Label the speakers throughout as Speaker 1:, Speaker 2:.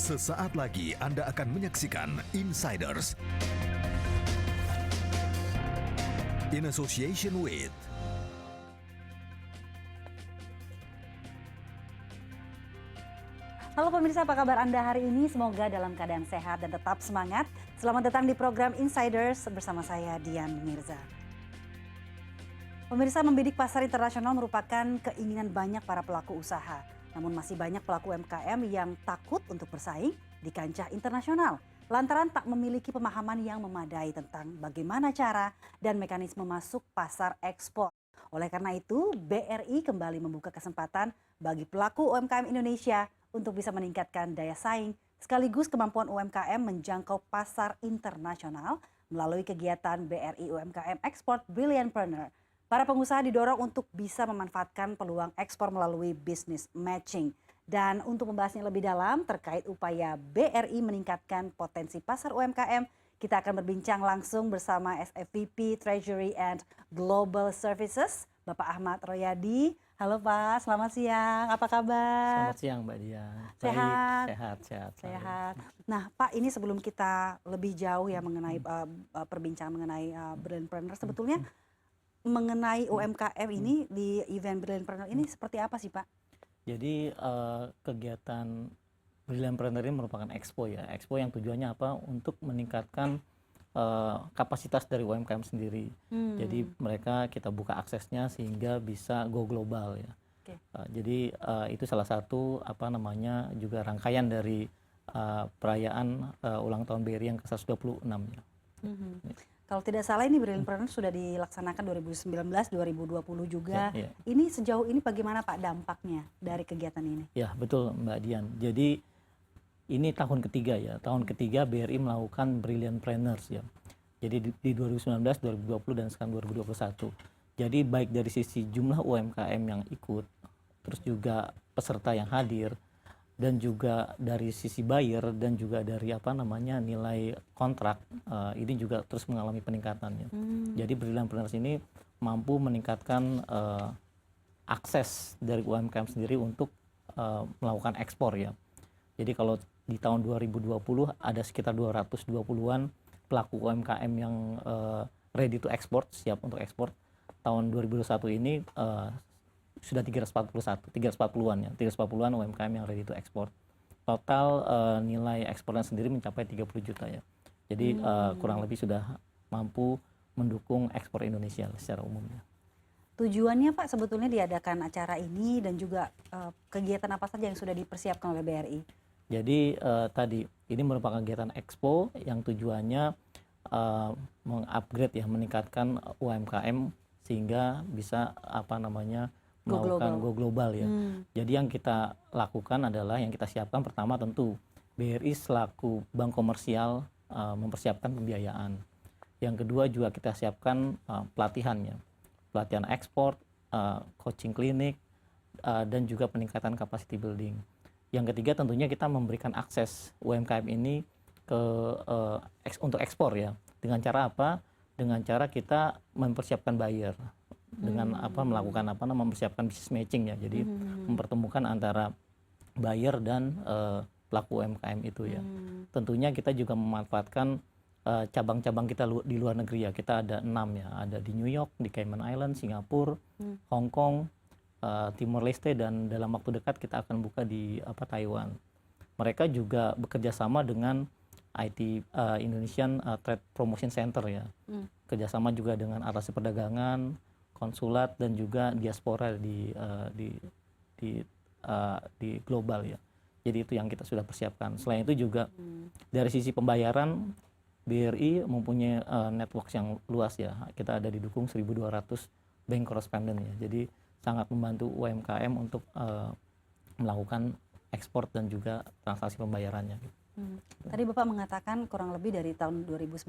Speaker 1: Sesaat lagi Anda akan menyaksikan Insiders in association with
Speaker 2: Halo pemirsa, apa kabar Anda hari ini? Semoga dalam keadaan sehat dan tetap semangat. Selamat datang di program Insiders bersama saya Dian Mirza. Pemirsa, membidik pasar internasional merupakan keinginan banyak para pelaku usaha. Namun masih banyak pelaku UMKM yang takut untuk bersaing di kancah internasional lantaran tak memiliki pemahaman yang memadai tentang bagaimana cara dan mekanisme masuk pasar ekspor. Oleh karena itu, BRI kembali membuka kesempatan bagi pelaku UMKM Indonesia untuk bisa meningkatkan daya saing sekaligus kemampuan UMKM menjangkau pasar internasional melalui kegiatan BRI UMKM Export Brilliantpreneur. Para pengusaha didorong untuk bisa memanfaatkan peluang ekspor melalui business matching. Dan untuk membahasnya lebih dalam terkait upaya BRI meningkatkan potensi pasar UMKM, kita akan berbincang langsung bersama SFVP Treasury and Global Services, Bapak Ahmad Royadi. Halo Pak, selamat siang. Apa kabar?
Speaker 3: Selamat siang Mbak Dian.
Speaker 2: Sehat?
Speaker 3: Sehat.
Speaker 2: Sehat. Nah Pak, ini sebelum kita lebih jauh ya mengenai perbincangan mengenai Brilliantpreneur, sebetulnya mengenai UMKM ini di event Brilliantpreneur ini seperti apa sih Pak?
Speaker 3: Jadi kegiatan Brilliantpreneur ini merupakan expo ya. Expo yang tujuannya apa? Untuk meningkatkan kapasitas dari UMKM sendiri. Jadi mereka kita buka aksesnya sehingga bisa go global ya.
Speaker 2: Okay.
Speaker 3: Jadi itu salah satu juga rangkaian dari perayaan ulang tahun BRI yang ke-126 ya.
Speaker 2: Kalau tidak salah ini Brilliantpreneur sudah dilaksanakan 2019, 2020 juga.
Speaker 3: Ya.
Speaker 2: Ini sejauh ini bagaimana Pak dampaknya dari kegiatan ini?
Speaker 3: Ya betul Mbak Dian. Jadi ini tahun ketiga ya. Tahun ketiga BRI melakukan Brilliantpreneurs ya. Jadi di 2019, 2020 dan sekarang 2021. Jadi baik dari sisi jumlah UMKM yang ikut, terus juga peserta yang hadir, dan juga dari sisi buyer dan juga dari nilai kontrak ini juga terus mengalami peningkatan ya. Jadi Brilliantpreneurs ini mampu meningkatkan akses dari UMKM sendiri untuk melakukan ekspor ya. Jadi kalau di tahun 2020 ada sekitar 220-an pelaku UMKM yang ready to export, siap untuk ekspor. Tahun 2021 ini sudah 340-an ya, 340-an UMKM yang ready to export. Total nilai ekspornya sendiri mencapai 30 juta ya. Jadi kurang lebih sudah mampu mendukung ekspor Indonesia secara umumnya.
Speaker 2: Tujuannya Pak sebetulnya diadakan acara ini dan juga kegiatan apa saja yang sudah dipersiapkan oleh BRI?
Speaker 3: Jadi tadi ini merupakan kegiatan expo yang tujuannya mengupgrade ya, meningkatkan UMKM sehingga bisa melakukan go global ya. Jadi yang kita lakukan adalah yang kita siapkan pertama tentu BRI selaku bank komersial mempersiapkan pembiayaan. Yang kedua juga kita siapkan pelatihannya, pelatihan ekspor, coaching klinik, dan juga peningkatan capacity building. Yang ketiga tentunya kita memberikan akses UMKM ini untuk ekspor ya. Dengan cara apa? Dengan cara kita mempersiapkan buyer. Dengan mempersiapkan business matching ya. Jadi mempertemukan antara buyer dan pelaku UMKM itu ya. Tentunya kita juga memanfaatkan cabang-cabang kita di luar negeri ya. Kita ada 6 ya. Ada di New York, di Cayman Island, Singapura, Hong Kong, Timor Leste, dan dalam waktu dekat kita akan buka di Taiwan. Mereka juga bekerja sama dengan IT Indonesian Trade Promotion Center ya. Kerjasama juga dengan atas perdagangan, konsulat, dan juga diaspora di global ya. Jadi itu yang kita sudah persiapkan. Selain itu juga dari sisi pembayaran BRI mempunyai network yang luas ya. Kita ada didukung 1.200 bank correspondent ya. Jadi sangat membantu UMKM untuk melakukan ekspor dan juga transaksi pembayarannya.
Speaker 2: Tadi Bapak mengatakan kurang lebih dari tahun 2019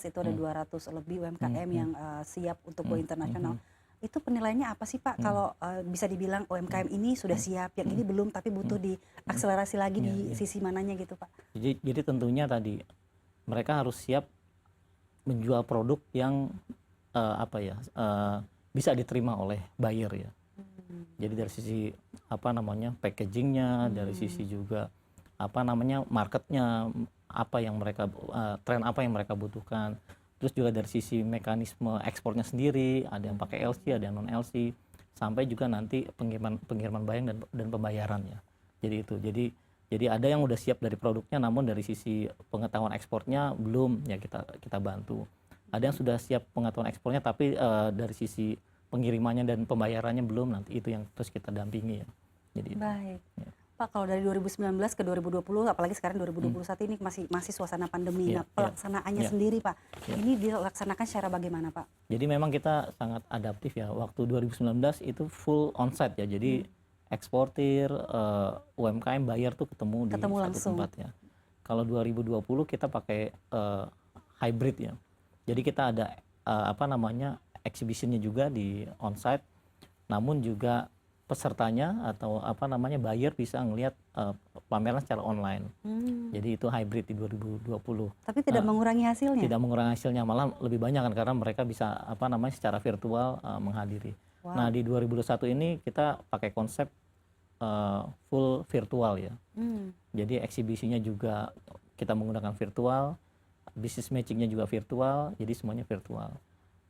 Speaker 2: itu ada 200 lebih UMKM yang siap untuk go internasional. Itu penilaiannya apa sih Pak kalau bisa dibilang UMKM ini sudah siap, yang ini belum tapi butuh diakselerasi lagi di sisi mananya gitu Pak?
Speaker 3: Jadi tentunya tadi mereka harus siap menjual produk yang bisa diterima oleh buyer ya. Jadi dari sisi packagingnya, dari sisi juga apa namanya marketnya, apa yang mereka tren apa yang mereka butuhkan. Terus juga dari sisi mekanisme ekspornya sendiri, ada yang pakai LC, ada yang non LC, sampai juga nanti pengiriman barang dan pembayarannya. Jadi itu. Jadi ada yang udah siap dari produknya, namun dari sisi pengetahuan ekspornya belum, ya kita bantu. Ada yang sudah siap pengetahuan ekspornya, tapi dari sisi pengirimannya dan pembayarannya belum, nanti itu yang terus kita dampingi ya. Jadi
Speaker 2: Baik.
Speaker 3: Ya.
Speaker 2: Pak, kalau dari 2019 ke 2020, apalagi sekarang 2021 ini masih suasana pandemi. Nah, pelaksanaannya sendiri Pak, ini dilaksanakan secara bagaimana Pak?
Speaker 3: Jadi memang kita sangat adaptif ya. Waktu 2019 itu full onsite ya. Jadi eksportir, UMKM buyer tuh ketemu di satu
Speaker 2: langsung.
Speaker 3: tempat ya. Kalau 2020 kita pakai hybrid ya. Jadi kita ada apa namanya exhibitionnya juga di onsite, namun juga pesertanya atau apa namanya buyer bisa ngelihat pameran secara online. Jadi itu hybrid di 2020.
Speaker 2: Tapi tidak mengurangi hasilnya?
Speaker 3: Tidak mengurangi hasilnya, malah lebih banyak kan, karena mereka bisa apa namanya secara virtual menghadiri.
Speaker 2: Wow.
Speaker 3: Nah di 2021 ini kita pakai konsep full virtual ya. Jadi eksibisinya juga kita menggunakan virtual, business matchingnya juga virtual, jadi semuanya virtual.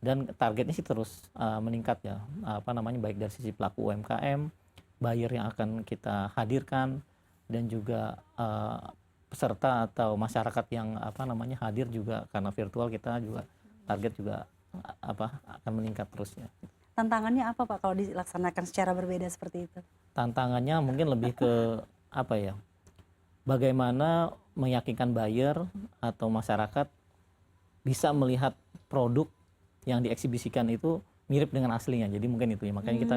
Speaker 3: Dan targetnya sih terus meningkat ya, apa namanya baik dari sisi pelaku UMKM, buyer yang akan kita hadirkan, dan juga peserta atau masyarakat yang apa namanya hadir juga, karena virtual kita juga target juga apa akan meningkat terus ya.
Speaker 2: Tantangannya apa Pak kalau dilaksanakan secara berbeda seperti itu?
Speaker 3: Tantangannya mungkin lebih ke apa ya, bagaimana meyakinkan buyer atau masyarakat bisa melihat produk yang dieksibisikan itu mirip dengan aslinya. Jadi mungkin itu ya, makanya kita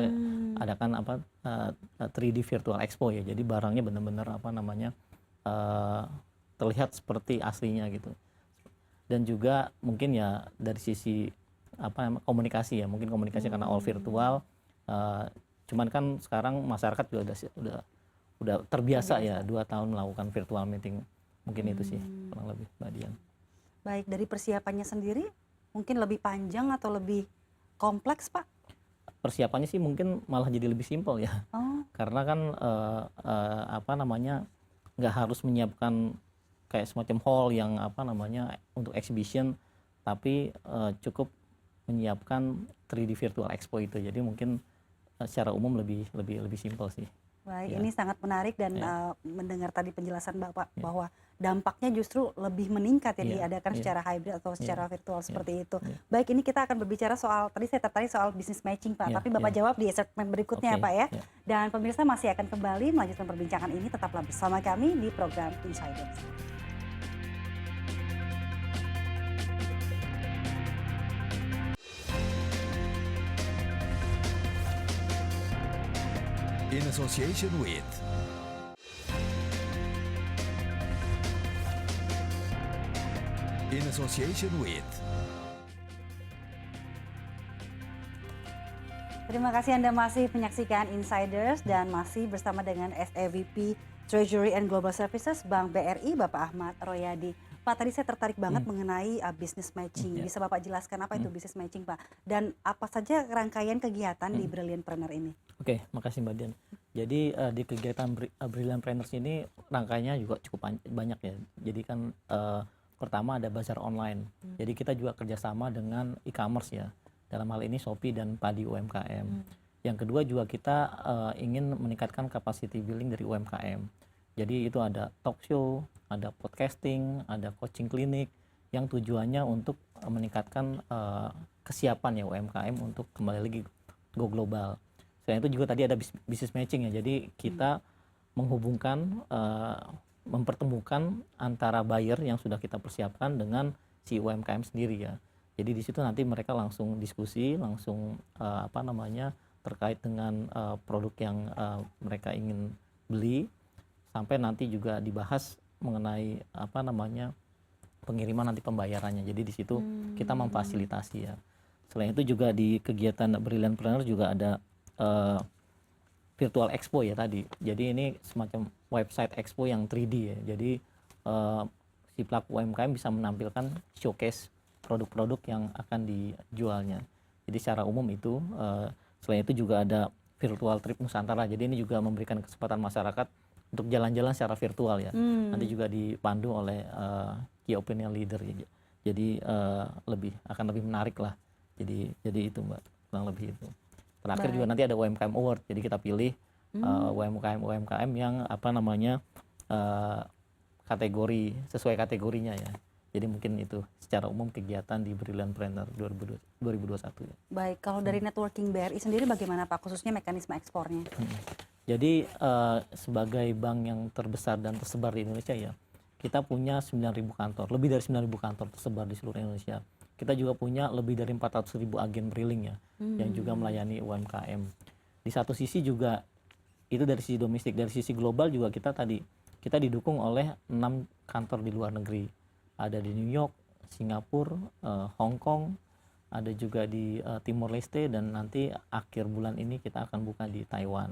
Speaker 3: adakan apa 3D virtual expo ya. Jadi barangnya benar-benar apa namanya terlihat seperti aslinya gitu. Dan juga mungkin ya dari sisi apa komunikasi ya, mungkin komunikasi karena all virtual. Cuman kan sekarang masyarakat juga udah terbiasa ya 2 tahun melakukan virtual meeting. Mungkin itu sih kurang lebih Mbak Dian.
Speaker 2: Baik, dari persiapannya sendiri mungkin lebih panjang atau lebih kompleks Pak?
Speaker 3: Persiapannya sih mungkin malah jadi lebih simpel ya. Karena kan apa namanya nggak harus menyiapkan kayak semacam hall yang apa namanya untuk exhibition, tapi cukup menyiapkan 3D virtual expo itu. Jadi mungkin secara umum lebih simpel sih.
Speaker 2: Baik,
Speaker 3: Ya.
Speaker 2: ini sangat menarik dan mendengar tadi penjelasan Bapak bahwa dampaknya justru lebih meningkat ya diadakan secara hybrid atau secara virtual seperti itu. Baik, ini kita akan berbicara soal, tadi saya tertarik soal business matching Pak, tapi Bapak jawab di segmen berikutnya Pak ya. Dan pemirsa masih akan kembali melanjutkan perbincangan ini, tetaplah bersama kami di program Insiders.
Speaker 1: In association with
Speaker 2: Terima kasih Anda masih menyaksikan Insiders dan masih bersama dengan SEVP Treasury and Global Services Bank BRI Bapak Ahmad Royadi. Pak, tadi saya tertarik banget mengenai business matching. Bisa Bapak jelaskan apa itu business matching Pak? Dan apa saja rangkaian kegiatan di Brilliantpreneur ini?
Speaker 3: Oke, makasih Mbak Dian. Jadi di kegiatan Brilliantpreneurs ini rangkaiannya juga cukup banyak ya. Jadi kan pertama ada bazar online. Jadi kita juga kerjasama dengan e-commerce ya. Dalam hal ini Shopee dan Padi UMKM. Yang kedua juga kita ingin meningkatkan capacity building dari UMKM. Jadi itu ada talk show, ada podcasting, ada coaching klinik yang tujuannya untuk meningkatkan kesiapan ya UMKM untuk kembali lagi go global. Selain itu juga tadi ada business matching ya. Jadi kita menghubungkan, mempertemukan antara buyer yang sudah kita persiapkan dengan si UMKM sendiri ya. Jadi di situ nanti mereka langsung diskusi, langsung apa namanya terkait dengan produk yang mereka ingin beli, sampai nanti juga dibahas mengenai apa namanya pengiriman nanti pembayarannya. Jadi di situ kita memfasilitasi ya. Selain itu juga di kegiatan Brilliantpreneur juga ada virtual expo ya tadi. Jadi ini semacam website expo yang 3D ya. Jadi si pelaku UMKM bisa menampilkan showcase produk-produk yang akan dijualnya. Jadi secara umum itu selain itu juga ada virtual trip Nusantara. Jadi ini juga memberikan kesempatan masyarakat untuk jalan-jalan secara virtual ya. Nanti juga dipandu oleh key opinion leader ya. Jadi akan lebih menarik lah. Jadi itu Mbak, kurang lebih itu. Terakhir juga nanti ada UMKM Award. Jadi kita pilih UMKM yang apa namanya kategori sesuai kategorinya ya. Jadi mungkin itu secara umum kegiatan di Brilliantpreneur 2021 ya.
Speaker 2: Baik, kalau dari networking BRI sendiri bagaimana Pak, khususnya mekanisme ekspornya?
Speaker 3: Jadi sebagai bank yang terbesar dan tersebar di Indonesia ya, kita punya 9.000 kantor, lebih dari 9.000 kantor tersebar di seluruh Indonesia. Kita juga punya lebih dari 400.000 agen Brilling ya, yang juga melayani UMKM. Di satu sisi juga, itu dari sisi domestik, dari sisi global juga kita didukung oleh 6 kantor di luar negeri. Ada di New York, Singapura, Hong Kong, ada juga di Timor Leste, dan nanti akhir bulan ini kita akan buka di Taiwan.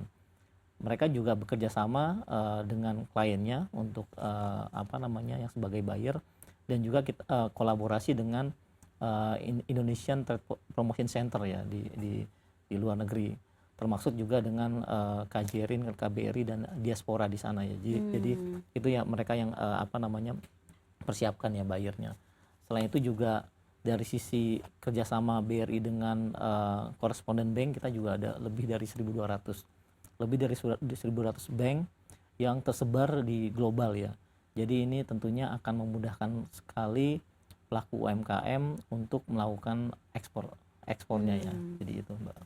Speaker 3: Mereka juga bekerja sama dengan kliennya untuk yang sebagai buyer, dan juga kita kolaborasi dengan Indonesian Trade Promotion Center ya di luar negeri, termasuk juga dengan KJRI dan diaspora di sana ya. Jadi itu ya mereka yang persiapkan ya buyernya. Selain itu juga dari sisi kerjasama BRI dengan correspondent bank, kita juga ada lebih dari 1.200 bank yang tersebar di global ya. Jadi ini tentunya akan memudahkan sekali pelaku UMKM untuk melakukan ekspornya ya. Jadi itu Mbak.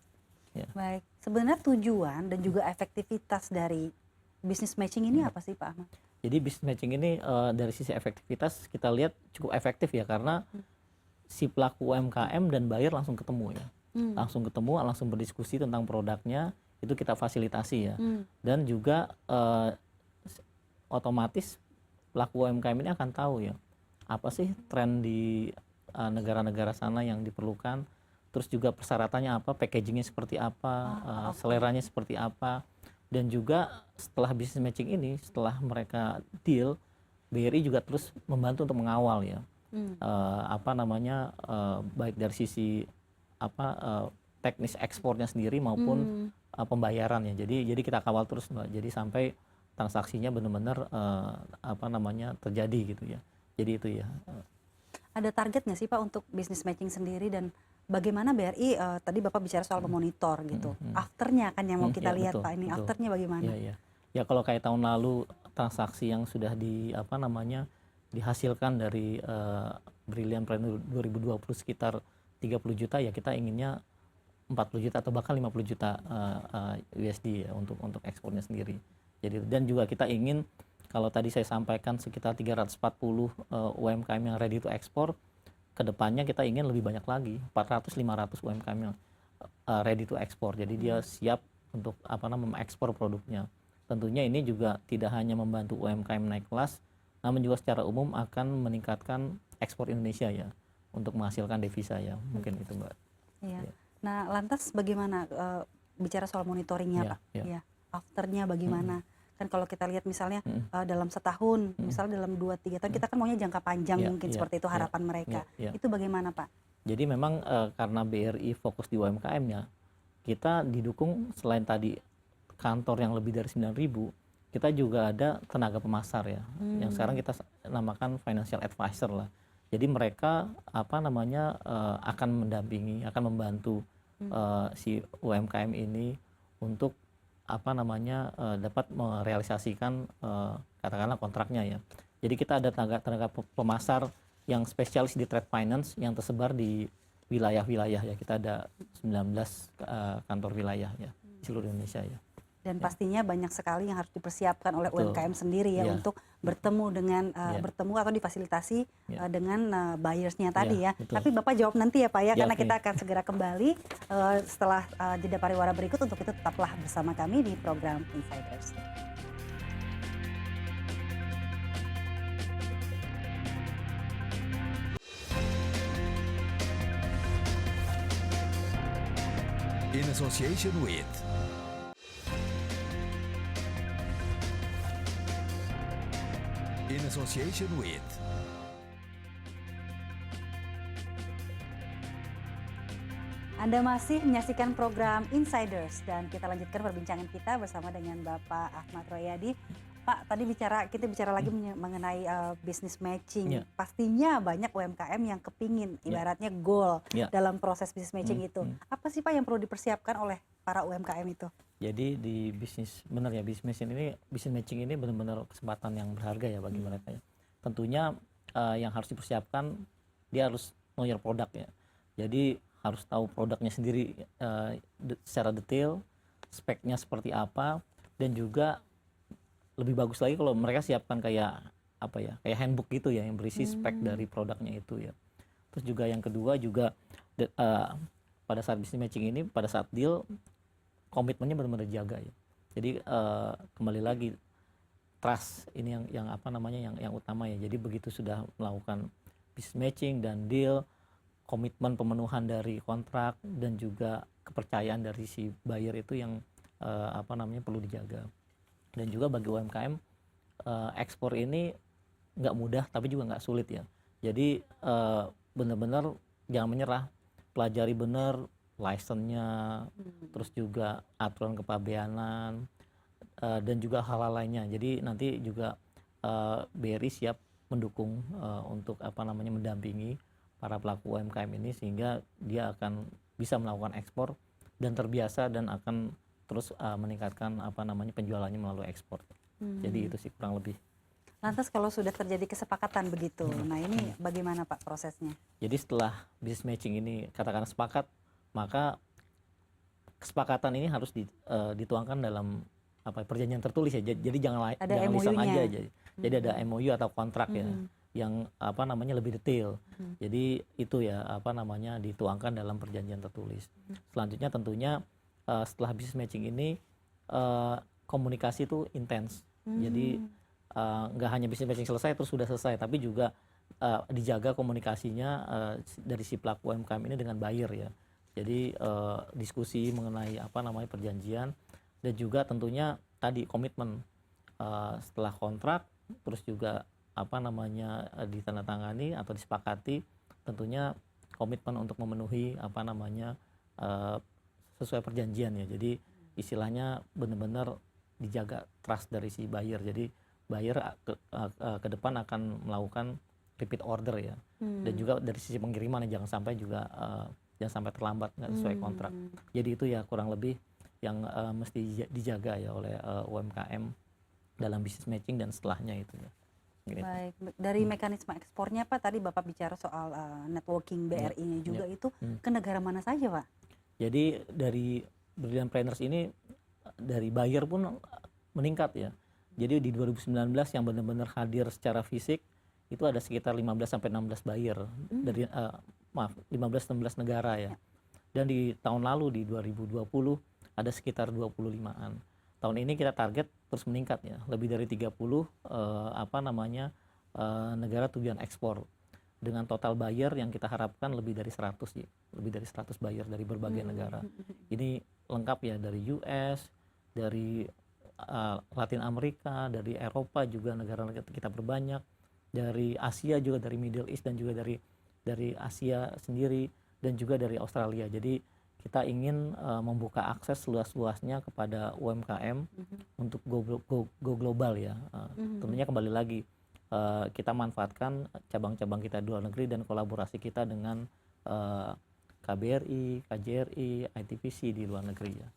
Speaker 3: Ya.
Speaker 2: Baik, sebenarnya tujuan dan juga efektivitas dari business matching ini apa sih Pak Ahmad?
Speaker 3: Jadi business matching ini dari sisi efektivitas kita lihat cukup efektif ya, karena si pelaku UMKM dan buyer langsung ketemu ya. Langsung ketemu, langsung berdiskusi tentang produknya, itu kita fasilitasi ya. Dan juga otomatis pelaku UMKM ini akan tahu ya, apa sih tren di negara-negara sana yang diperlukan, terus juga persyaratannya apa, packagingnya seperti apa, seleranya seperti apa. Dan juga setelah business matching ini, setelah mereka deal, BRI juga terus membantu untuk mengawal ya, baik dari sisi teknis ekspornya sendiri maupun pembayarannya. Jadi kita kawal terus Mbak. Jadi sampai transaksinya benar-benar terjadi gitu ya. Jadi itu ya.
Speaker 2: Ada target nggak sih Pak untuk business matching sendiri, dan bagaimana BRI tadi Bapak bicara soal memonitor gitu. Afternya kan yang mau kita lihat
Speaker 3: betul,
Speaker 2: Pak, ini
Speaker 3: betul.
Speaker 2: afternya bagaimana?
Speaker 3: Ya kalau kayak tahun lalu transaksi yang sudah dihasilkan dari Brilliantpreneur 2020 sekitar 30 juta ya, kita inginnya 40 juta atau bahkan 50 juta USD ya untuk ekspornya sendiri. Jadi dan juga kita ingin, kalau tadi saya sampaikan sekitar 340 UMKM yang ready to export, kedepannya kita ingin lebih banyak lagi, 400-500 UMKM yang ready to export. Jadi dia siap untuk mengekspor produknya. Tentunya ini juga tidak hanya membantu UMKM naik kelas, namun juga secara umum akan meningkatkan ekspor Indonesia ya, untuk menghasilkan devisa ya. Mungkin itu Mbak.
Speaker 2: Iya. Nah lantas bagaimana bicara soal monitoringnya Pak? Ya. Afternya bagaimana? Kan kalau kita lihat misalnya dalam setahun, misalnya dalam 2-3 tahun, kita kan maunya jangka panjang mungkin seperti itu harapan mereka. Itu bagaimana Pak?
Speaker 3: Jadi memang karena BRI fokus di UMKM ya, kita didukung selain tadi kantor yang lebih dari 9.000, kita juga ada tenaga pemasar ya, yang sekarang kita namakan financial advisor lah. Jadi mereka akan mendampingi, akan membantu si UMKM ini untuk dapat merealisasikan katakanlah kontraknya ya. Jadi kita ada tenaga pemasar yang spesialis di trade finance yang tersebar di wilayah-wilayah ya. Kita ada 19 kantor wilayah ya di seluruh Indonesia ya.
Speaker 2: Dan pastinya banyak sekali yang harus dipersiapkan oleh UMKM sendiri ya, untuk bertemu atau difasilitasi dengan buyersnya tadi ya.
Speaker 3: Betul.
Speaker 2: Tapi Bapak jawab nanti ya Pak ya, karena kita akan segera kembali setelah jeda pariwara berikut. Untuk itu tetaplah bersama kami di program Insiders.
Speaker 1: In association with
Speaker 2: Anda masih menyaksikan program Insiders, dan kita lanjutkan perbincangan kita bersama dengan Bapak Ahmad Royadi, Pak, tadi kita bicara lagi mengenai business matching.
Speaker 3: Ya.
Speaker 2: Pastinya banyak UMKM yang kepingin, ibaratnya goal dalam proses business matching itu. Apa sih Pak yang perlu dipersiapkan oleh para UMKM itu?
Speaker 3: Jadi di bisnis business matching ini benar-benar kesempatan yang berharga ya bagi mereka ya. Tentunya yang harus dipersiapkan, dia harus know your product ya. Jadi harus tahu produknya sendiri secara detail, speknya seperti apa, dan juga lebih bagus lagi kalau mereka siapkan kayak handbook gitu ya yang berisi spek dari produknya itu ya. Terus juga yang kedua juga pada saat business matching ini, pada saat deal, komitmennya benar-benar dijaga ya. Jadi kembali lagi, trust ini yang utama ya. Jadi begitu sudah melakukan business matching dan deal, komitmen pemenuhan dari kontrak dan juga kepercayaan dari si buyer itu yang perlu dijaga. Dan juga bagi UMKM, ekspor ini nggak mudah tapi juga nggak sulit ya. Jadi benar-benar jangan menyerah, pelajari benar license-nya, terus juga aturan kepabeanan, dan juga hal-hal lainnya. Jadi nanti juga BRI siap mendukung untuk mendampingi para pelaku UMKM ini sehingga dia akan bisa melakukan ekspor dan terbiasa dan akan terus meningkatkan penjualannya melalui ekspor. Jadi itu sih kurang lebih.
Speaker 2: Lantas kalau sudah terjadi kesepakatan begitu, nah ini bagaimana Pak prosesnya?
Speaker 3: Jadi setelah business matching ini katakan sepakat, maka kesepakatan ini harus dituangkan dalam perjanjian tertulis ya. Jadi jangan lisan aja. Jadi ada MOU atau kontrak ya yang lebih detail. Jadi itu ya dituangkan dalam perjanjian tertulis. Selanjutnya tentunya setelah business matching ini komunikasi itu intens. Jadi nggak hanya business matching selesai terus sudah selesai, tapi juga dijaga komunikasinya dari si pelaku UMKM ini dengan buyer ya. Jadi diskusi mengenai perjanjian dan juga tentunya tadi komitmen setelah kontrak terus juga ditandatangani atau disepakati, tentunya komitmen untuk memenuhi sesuai perjanjian ya. Jadi istilahnya benar-benar dijaga trust dari si buyer. Jadi buyer ke depan akan melakukan repeat order ya. Dan juga dari sisi pengiriman jangan sampai terlambat nggak sesuai kontrak. Jadi itu ya kurang lebih yang mesti dijaga ya oleh UMKM dalam business matching dan setelahnya itu ya.
Speaker 2: Baik, dari mekanisme ekspornya Pak, tadi Bapak bicara soal networking BRI-nya juga itu ke negara mana saja Pak?
Speaker 3: Jadi dari Brilliant Planners ini dari buyer pun meningkat ya. Jadi di 2019 yang benar-benar hadir secara fisik itu ada sekitar 15-16 buyer dari 15-16 negara ya. Dan di tahun lalu di 2020 ada sekitar 25-an. Tahun ini kita target terus meningkat ya, lebih dari 30 negara tujuan ekspor dengan total buyer yang kita harapkan lebih dari 100 ya, lebih dari 100 buyer dari berbagai negara. Ini lengkap ya, dari US, dari Latin Amerika, dari Eropa juga negara-negara kita berbanyak, dari Asia juga, dari Middle East dan juga dari Asia sendiri dan juga dari Australia. Jadi kita ingin membuka akses luas-luasnya kepada UMKM untuk go global ya. Tentunya kembali lagi kita manfaatkan cabang-cabang kita di luar negeri dan kolaborasi kita dengan KBRI, KJRI, ITPC di luar negeri ya.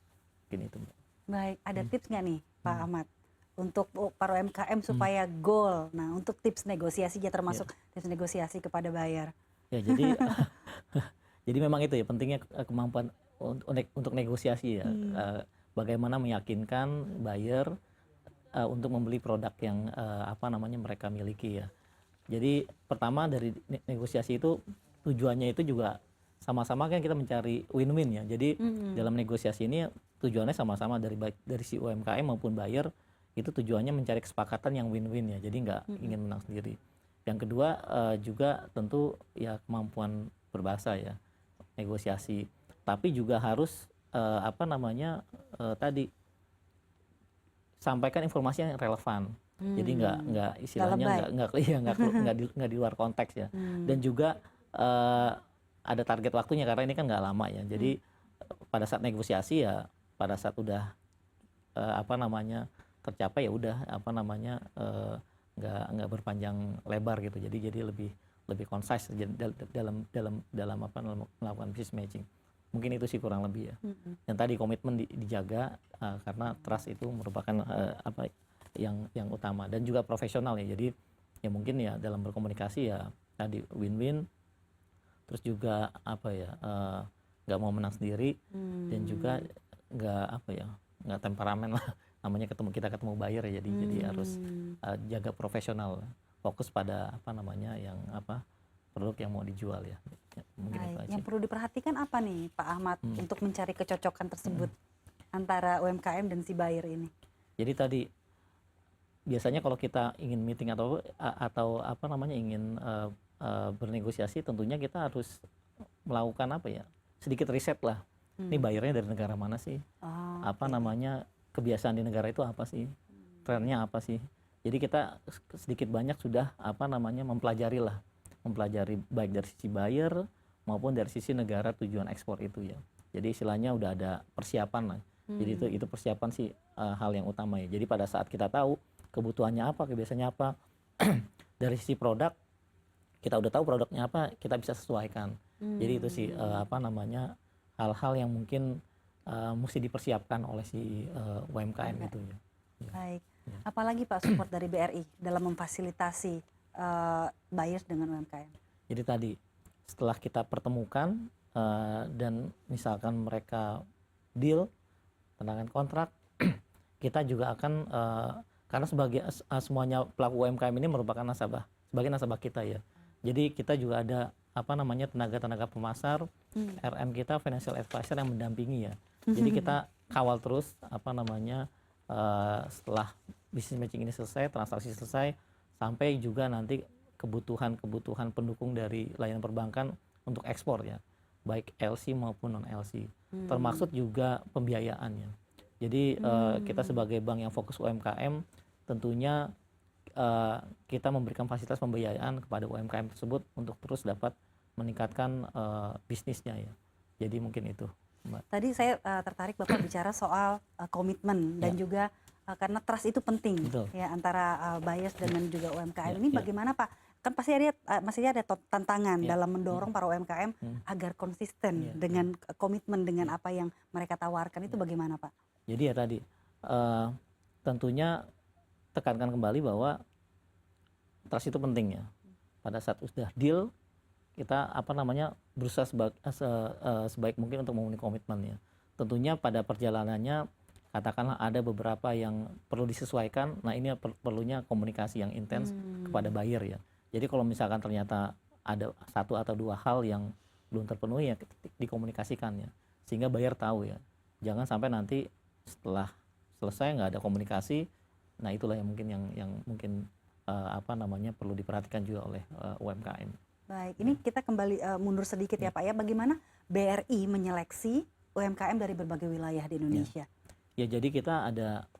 Speaker 3: Gini itu.
Speaker 2: Baik, ada tips nggak nih Pak Ahmad untuk para UMKM supaya goal? Nah, untuk tips negosiasinya termasuk tips negosiasi kepada buyer.
Speaker 3: Ya, jadi jadi memang itu ya pentingnya kemampuan untuk negosiasi ya. Bagaimana meyakinkan buyer untuk membeli produk yang mereka miliki ya. Jadi pertama dari negosiasi itu tujuannya itu juga sama-sama kan kita mencari win-win ya. Jadi dalam negosiasi ini tujuannya sama-sama dari si UMKM maupun buyer itu tujuannya mencari kesepakatan yang win-win ya. Jadi nggak ingin menang sendiri. Yang kedua juga tentu ya kemampuan berbahasa ya, negosiasi. Tapi juga harus tadi sampaikan informasi yang relevan. Jadi nggak istilahnya nggak di luar konteks ya. Dan juga ada target waktunya karena ini kan nggak lama ya. Jadi pada saat negosiasi ya, pada saat udah tercapai ya udah apa namanya nggak berpanjang lebar gitu. Jadi lebih concise dalam apa melakukan business matching. Mungkin itu sih kurang lebih ya. Dan tadi komitmen dijaga karena trust itu merupakan apa yang utama, dan juga profesional ya. Jadi ya mungkin ya dalam berkomunikasi ya tadi win-win, terus juga apa ya nggak mau menang sendiri, dan juga nggak apa ya nggak temperamen lah namanya, kita ketemu buyer ya, jadi harus jaga profesional, fokus pada apa namanya yang apa produk yang mau dijual ya. Mungkin itu aja.
Speaker 2: Yang perlu diperhatikan apa nih Pak Ahmad untuk mencari kecocokan tersebut antara UMKM dan si buyer ini?
Speaker 3: Jadi tadi biasanya kalau kita ingin meeting atau apa namanya ingin bernegosiasi, tentunya kita harus melakukan apa ya sedikit riset lah. Ini buyernya dari negara mana sih? Apa namanya kebiasaan di negara itu apa sih? Trennya apa sih? Jadi kita sedikit banyak sudah apa namanya mempelajari baik dari sisi buyer maupun dari sisi negara tujuan ekspor itu ya. Jadi istilahnya udah ada persiapan lah. Jadi itu persiapan sih hal yang utama ya. Jadi pada saat kita tahu kebutuhannya apa, kebiasaannya apa, dari sisi produk kita udah tahu produknya apa, kita bisa sesuaikan. Jadi itu sih apa namanya hal-hal yang mungkin mesti dipersiapkan oleh si UMKM itu ya.
Speaker 2: Baik. Apalagi Pak support dari BRI dalam memfasilitasi buyers dengan UMKM?
Speaker 3: Jadi tadi setelah kita pertemukan dan misalkan mereka deal tanda kontrak, kita juga akan karena semuanya pelaku UMKM ini merupakan sebagai nasabah kita ya. Jadi kita juga ada apa namanya tenaga pemasar, RM kita financial advisor yang mendampingi ya. Jadi kita kawal terus apa namanya setelah business matching ini selesai, transaksi selesai, sampai juga nanti kebutuhan pendukung dari layanan perbankan untuk ekspor ya, baik LC maupun non LC. Termasuk juga pembiayaannya. Jadi kita sebagai bank yang fokus UMKM tentunya kita memberikan fasilitas pembiayaan kepada UMKM tersebut untuk terus dapat meningkatkan bisnisnya ya. Jadi mungkin itu, Mbak.
Speaker 2: Tadi saya tertarik Bapak bicara soal komitmen dan juga karena trust itu penting.
Speaker 3: Betul.
Speaker 2: Ya antara buyers dan juga UMKM. Ini bagaimana Pak? Kan pasti masih ada tantangan dalam mendorong para UMKM agar konsisten dengan komitmen dengan apa yang mereka tawarkan, itu bagaimana Pak?
Speaker 3: Jadi ya tadi tentunya tekankan kembali bahwa trust itu penting ya. Pada saat sudah deal, kita apa namanya berusaha sebaik mungkin untuk memenuhi komitmennya. Tentunya pada perjalanannya katakanlah ada beberapa yang perlu disesuaikan. Nah ini perlunya komunikasi yang intens kepada buyer ya. Jadi kalau misalkan ternyata ada satu atau dua hal yang belum terpenuhi ya dikomunikasikan ya, sehingga buyer tahu ya. Jangan sampai nanti setelah selesai nggak ada komunikasi. Nah itulah yang mungkin apa namanya perlu diperhatikan juga oleh UMKM.
Speaker 2: Baik, ini kita kembali mundur sedikit ya Pak ya. Bagaimana BRI menyeleksi UMKM dari berbagai wilayah di Indonesia?
Speaker 3: Ya jadi kita ada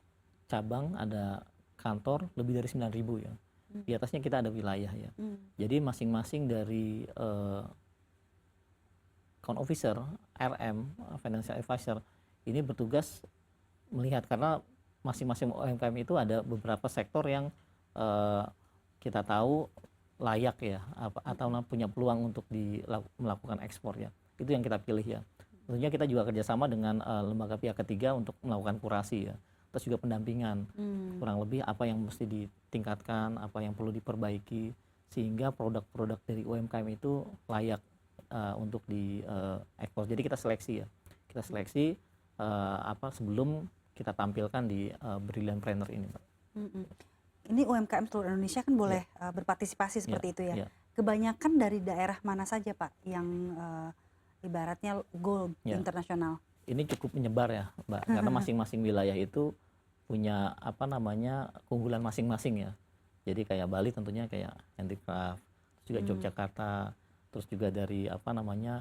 Speaker 3: cabang, ada kantor lebih dari 9.000 ya. Di atasnya kita ada wilayah ya. Jadi masing-masing dari account officer, RM, financial advisor ini bertugas melihat, karena masing-masing UMKM itu ada beberapa sektor yang kita tahu layak ya atau punya peluang untuk melakukan ekspor ya. Itu yang kita pilih ya. Tentunya kita juga kerjasama dengan lembaga pihak ketiga untuk melakukan kurasi ya. Terus juga pendampingan, kurang lebih apa yang mesti ditingkatkan, apa yang perlu diperbaiki, sehingga produk-produk dari UMKM itu layak untuk diekspor. Jadi kita seleksi ya, sebelum kita tampilkan di Brilliant Planner ini, Pak.
Speaker 2: Ini UMKM seluruh Indonesia kan boleh berpartisipasi seperti itu ya. Kebanyakan dari daerah mana saja Pak yang ibaratnya go internasional? Ini
Speaker 3: cukup menyebar ya, Mbak, karena masing-masing wilayah itu punya apa namanya keunggulan masing-masing ya. Jadi kayak Bali tentunya kayak handicraft, juga Yogyakarta, terus juga dari apa namanya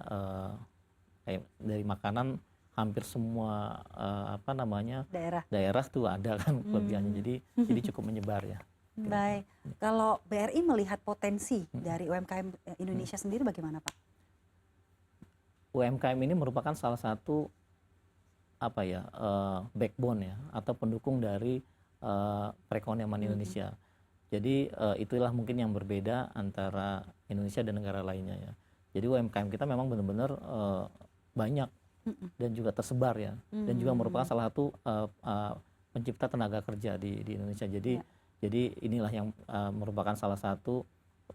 Speaker 3: kayak dari makanan hampir semua apa namanya daerah tuh ada kan kelebihannya. Jadi cukup menyebar ya.
Speaker 2: Baik, kalau BRI melihat potensi dari UMKM Indonesia sendiri bagaimana Pak?
Speaker 3: UMKM ini merupakan salah satu apa ya backbone ya atau pendukung dari perekonomian Indonesia. Jadi itulah mungkin yang berbeda antara Indonesia dan negara lainnya ya. Jadi UMKM kita memang benar-benar banyak dan juga tersebar ya, dan juga merupakan salah satu pencipta tenaga kerja di Indonesia. Jadi inilah yang merupakan salah satu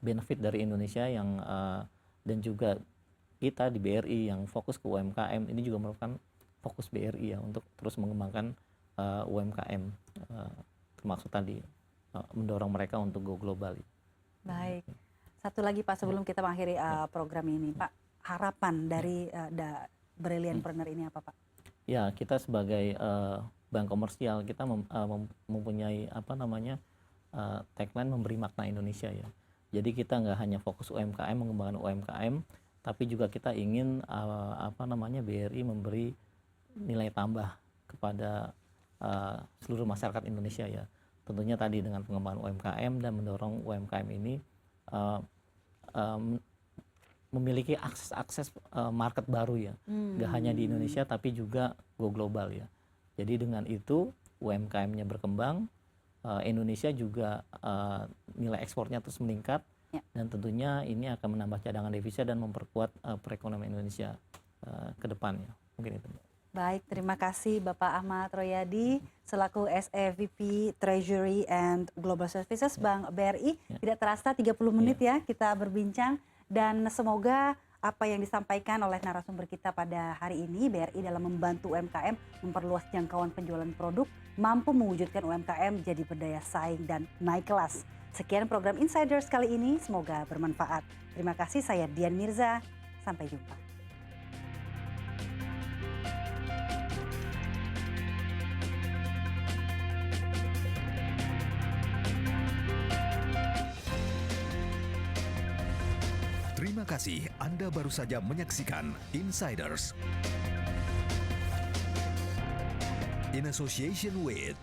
Speaker 3: benefit dari Indonesia yang dan juga kita di BRI yang fokus ke UMKM ini juga merupakan fokus BRI ya untuk terus mengembangkan UMKM termasuk tadi mendorong mereka untuk go global.
Speaker 2: Baik. Satu lagi Pak sebelum kita mengakhiri program ini Pak, harapan dari Brilliantpreneur ini apa Pak?
Speaker 3: Ya, kita sebagai bank komersial kita mempunyai tagline memberi makna Indonesia ya. Jadi kita nggak hanya fokus UMKM, mengembangkan UMKM, tapi juga kita ingin BRI memberi nilai tambah kepada seluruh masyarakat Indonesia ya. Tentunya tadi dengan pengembangan UMKM dan mendorong UMKM ini memiliki akses market baru ya. Nggak hanya di Indonesia tapi juga go global ya. Jadi dengan itu UMKM-nya berkembang, Indonesia juga nilai ekspornya terus meningkat dan tentunya ini akan menambah cadangan devisa dan memperkuat perekonomian Indonesia ke depannya. Mungkin itu.
Speaker 2: Baik, terima kasih Bapak Ahmad Royadi selaku SEVP Treasury and Global Services Bank BRI. Tidak terasa 30 menit ya kita berbincang dan semoga apa yang disampaikan oleh narasumber kita pada hari ini, BRI dalam membantu UMKM memperluas jangkauan penjualan produk, mampu mewujudkan UMKM jadi berdaya saing dan naik kelas. Sekian program Insiders kali ini, semoga bermanfaat. Terima kasih, saya Dian Mirza, sampai jumpa.
Speaker 1: Terima kasih Anda baru saja menyaksikan Insiders in association with